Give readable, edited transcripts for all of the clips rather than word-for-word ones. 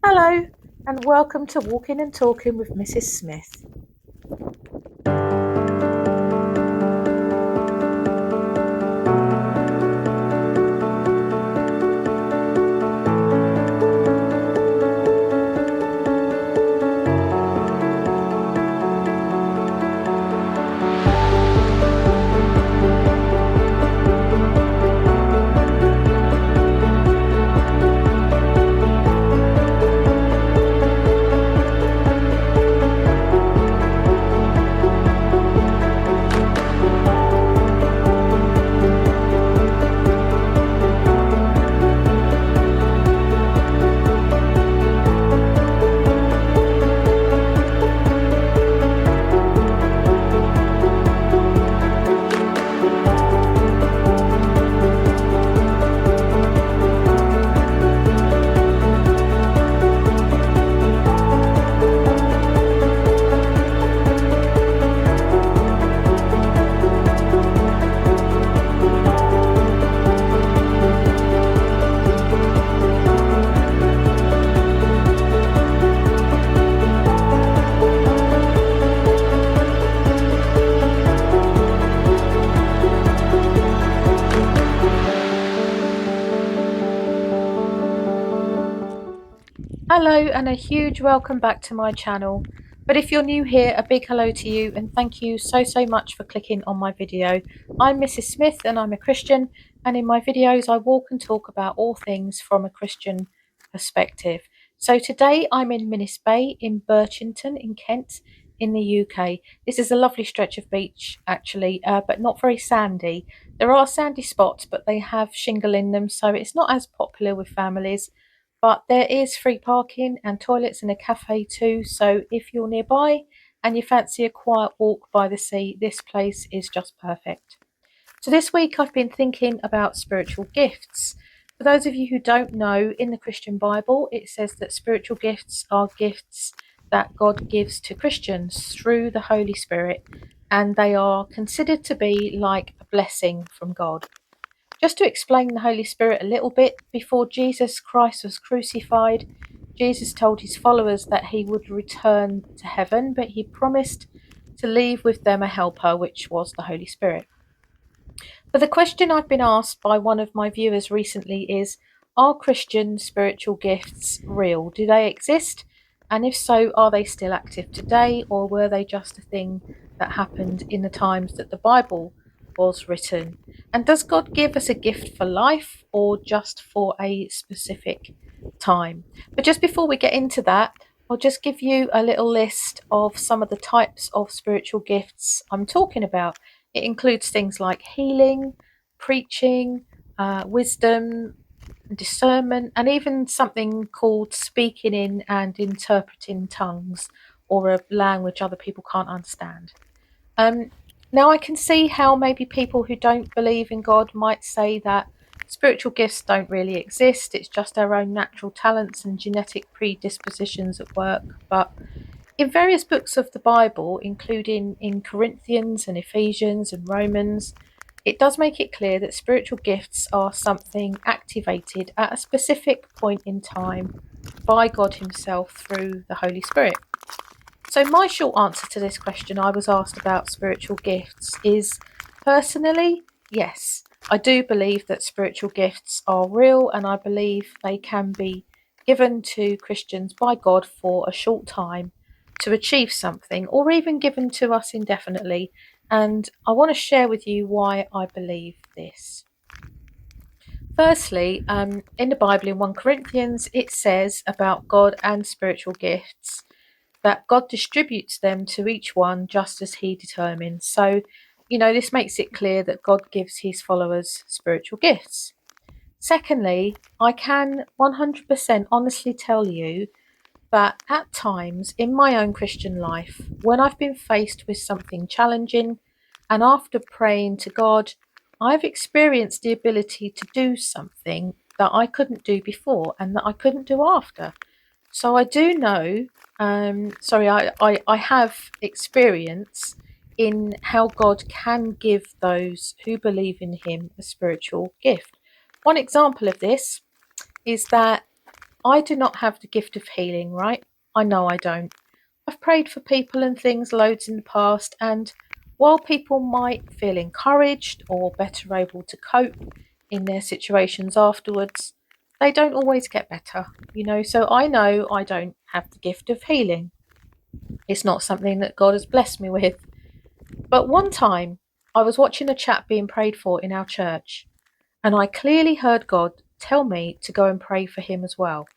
Hello, and welcome to Walking and Talking with Mrs. Smith. Hello, and a huge welcome back to my channel. But if you're new here, a big hello to you, and thank you so much for clicking on my video. I'm Mrs. Smith, and I'm a Christian, and in my videos, I walk and talk about all things from a Christian perspective. So today, I'm in Minnis Bay in Birchington in Kent, in the UK. This is a lovely stretch of beach, actually, but not very sandy. There are sandy spots, but they have shingle in them, so it's not as popular with families. But there is free parking and toilets and a cafe too. So if you're nearby and you fancy a quiet walk by the sea, this place is just perfect. So this week I've been thinking about spiritual gifts. For those of you who don't know, in the Christian Bible, it says that spiritual gifts are gifts that God gives to Christians through the Holy Spirit, and they are considered to be like a blessing from God. Just to explain the Holy Spirit a little bit, before Jesus Christ was crucified, Jesus told his followers that he would return to heaven, but he promised to leave with them a helper, which was the Holy Spirit. But the question I've been asked by one of my viewers recently is, are Christian spiritual gifts real? Do they exist? And if so, are they still active today, or were they just a thing that happened in the times that the Bible was written? And does God give us a gift for life or just for a specific time? But just before we get into that, I'll just give you a little list of some of the types of spiritual gifts I'm talking about. It includes things like healing, preaching, wisdom, discernment, and even something called speaking in and interpreting tongues or a language other people can't understand. Um, Now, I can see how maybe people who don't believe in God might say that spiritual gifts don't really exist, it's just our own natural talents and genetic predispositions at work. But in various books of the Bible, including in Corinthians and Ephesians and Romans, it does make it clear that spiritual gifts are something activated at a specific point in time by God Himself through the Holy Spirit. So, my short answer to this question I was asked about spiritual gifts is personally, yes, I do believe that spiritual gifts are real, and I believe they can be given to Christians by God for a short time to achieve something, or even given to us indefinitely. And I want to share with you why I believe this. Firstly, in the Bible, in 1 Corinthians, it says about God and spiritual gifts that God distributes them to each one just as He determines. So, this makes it clear that God gives His followers spiritual gifts. Secondly, I can 100% honestly tell you that at times in my own Christian life, when I've been faced with something challenging, and after praying to God, I've experienced the ability to do something that I couldn't do before and that I couldn't do after. So I do know, I have experience in how God can give those who believe in Him a spiritual gift. One example of this is that I do not have the gift of healing, right? I know I don't. I've prayed for people and things loads in the past, and while people might feel encouraged or better able to cope in their situations afterwards, they don't always get better, So I know I don't have the gift of healing. It's not something that God has blessed me with. But one time, I was watching a chap being prayed for in our church, and I clearly heard God tell me to go and pray for him as well.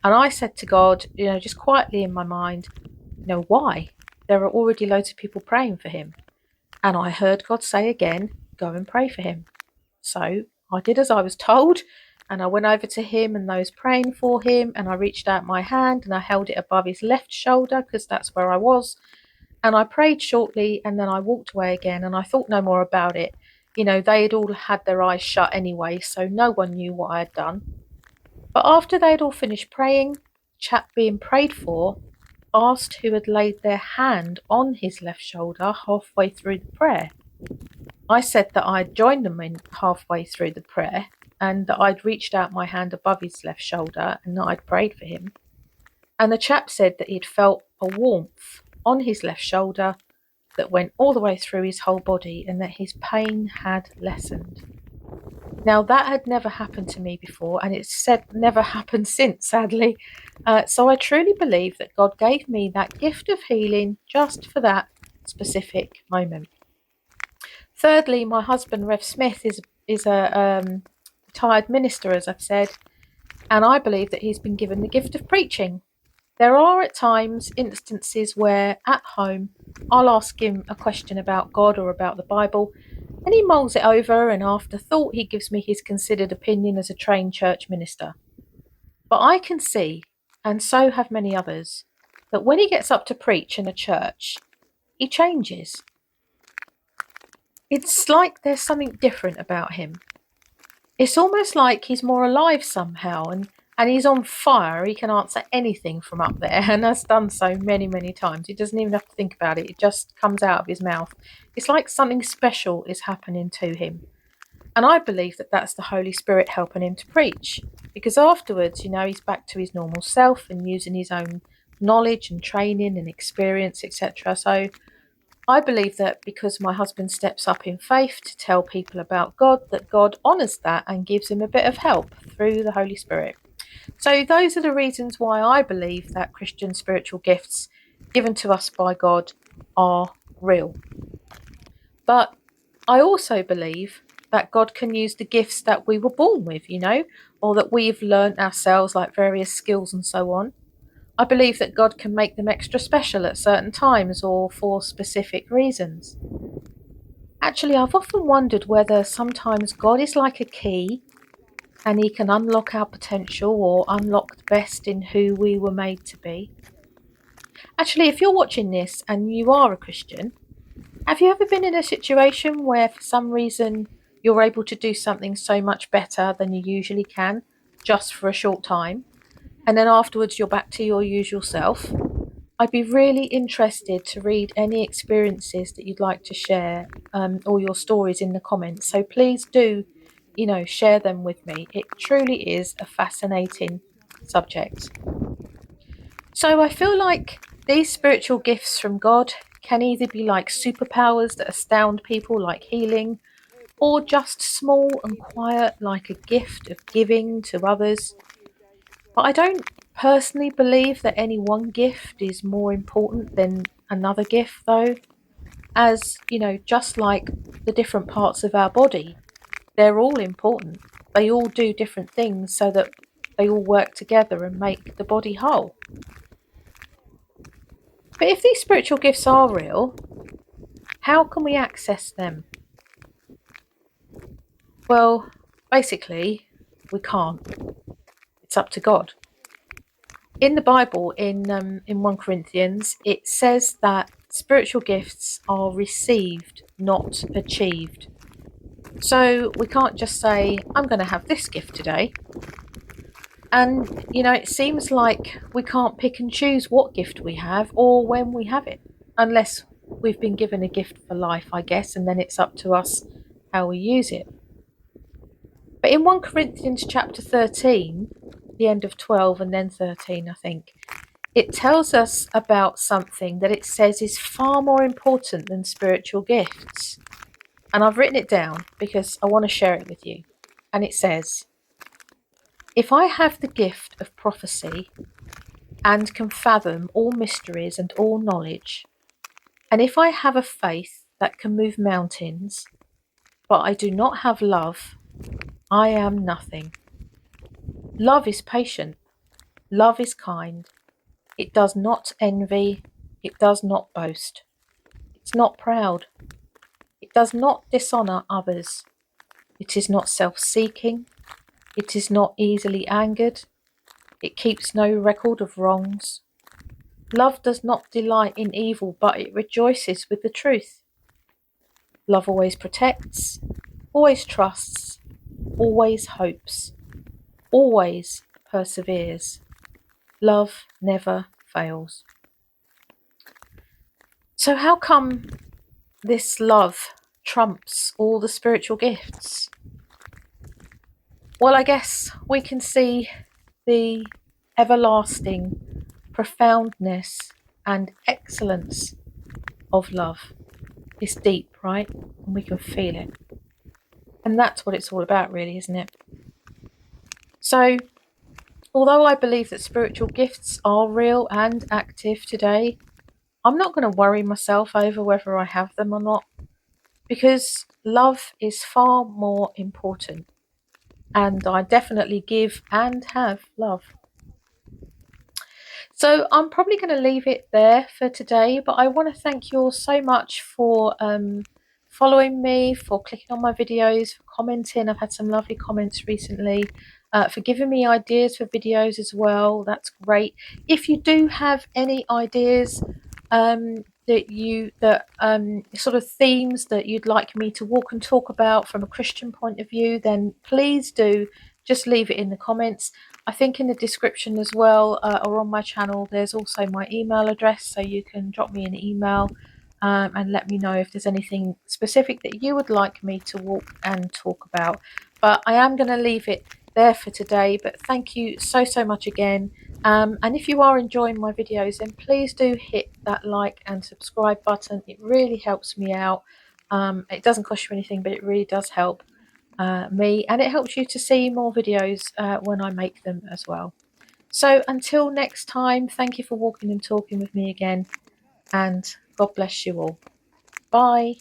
And I said to God, just quietly in my mind, why? There are already loads of people praying for him. And I heard God say again, go and pray for him. So I did as I was told, and I went over to him and those praying for him, and I reached out my hand and I held it above his left shoulder because that's where I was. And I prayed shortly, and then I walked away again, and I thought no more about it. They had all had their eyes shut anyway, so no one knew what I had done. But after they'd all finished praying, the chap being prayed for asked who had laid their hand on his left shoulder halfway through the prayer. I said that I'd joined them in halfway through the prayer, and that I'd reached out my hand above his left shoulder and that I'd prayed for him. And the chap said that he'd felt a warmth on his left shoulder that went all the way through his whole body, and that his pain had lessened. Now, that had never happened to me before, and it's said never happened since, sadly. So I truly believe that God gave me that gift of healing just for that specific moment. Thirdly, my husband, Rev Smith, is a retired minister, as I've said, and I believe that he's been given the gift of preaching. There are at times instances where at home I'll ask him a question about God or about the Bible, and he mulls it over, and after thought he gives me his considered opinion as a trained church minister. But I can see, and so have many others, that when he gets up to preach in a church, he changes. It's like there's something different about him. It's almost like he's more alive somehow, and he's on fire. He can answer anything from up there, and has done so many, many times. He doesn't even have to think about it. It just comes out of his mouth. It's like something special is happening to him. And I believe that that's the Holy Spirit helping him to preach. Because afterwards, he's back to his normal self and using his own knowledge and training and experience, etc. So I believe that because my husband steps up in faith to tell people about God, that God honours that and gives him a bit of help through the Holy Spirit. So those are the reasons why I believe that Christian spiritual gifts given to us by God are real. But I also believe that God can use the gifts that we were born with, or that we've learnt ourselves, like various skills and so on. I believe that God can make them extra special at certain times or for specific reasons. Actually, I've often wondered whether sometimes God is like a key and he can unlock our potential or unlock the best in who we were made to be. Actually, if you're watching this and you are a Christian, have you ever been in a situation where for some reason you're able to do something so much better than you usually can just for a short time, and then afterwards you're back to your usual self? I'd be really interested to read any experiences that you'd like to share, or your stories in the comments. So please do, share them with me. It truly is a fascinating subject. So I feel like these spiritual gifts from God can either be like superpowers that astound people, like healing, or just small and quiet, like a gift of giving to others. But I don't personally believe that any one gift is more important than another gift, though. As, just like the different parts of our body, they're all important. They all do different things so that they all work together and make the body whole. But if these spiritual gifts are real, how can we access them? Well, basically, we can't. It's up to God. In the Bible, in 1 Corinthians, it says that spiritual gifts are received, not achieved. So we can't just say, I'm going to have this gift today. And, it seems like we can't pick and choose what gift we have or when we have it, unless we've been given a gift for life, I guess, and then it's up to us how we use it. But in 1 Corinthians chapter 13, the end of 12 and then 13, I think, it tells us about something that it says is far more important than spiritual gifts. And I've written it down because I want to share it with you. And it says, if I have the gift of prophecy and can fathom all mysteries and all knowledge, and if I have a faith that can move mountains, but I do not have love, I am nothing. Love is patient. Love is kind. It does not envy. It does not boast. It's not proud. It does not dishonour others. It is not self-seeking. It is not easily angered. It keeps no record of wrongs. Love does not delight in evil, but it rejoices with the truth. Love always protects, always trusts, always hopes, always perseveres. Love never fails. So how come this love trumps all the spiritual gifts? Well, I guess we can see the everlasting profoundness and excellence of love. It's deep, right? And we can feel it. And that's what it's all about, really, isn't it? So, although I believe that spiritual gifts are real and active today, I'm not going to worry myself over whether I have them or not, because love is far more important. And I definitely give and have love. So I'm probably going to leave it there for today, but I want to thank you all so much for following me, for clicking on my videos, for commenting. I've had some lovely comments recently, for giving me ideas for videos as well. That's great. If you do have any ideas sort of themes that you'd like me to walk and talk about from a Christian point of view, then please do just leave it in the comments. I think in the description as well, or on my channel, there's also my email address, so you can drop me an email and let me know if there's anything specific that you would like me to walk and talk about. But I am going to leave it there for today, but thank you so much again. And if you are enjoying my videos, then please do hit that like and subscribe button. It really helps me out. It doesn't cost you anything, but it really does help me, and it helps you to see more videos when I make them as well. So until next time, thank you for walking and talking with me again, and God bless you all. Bye.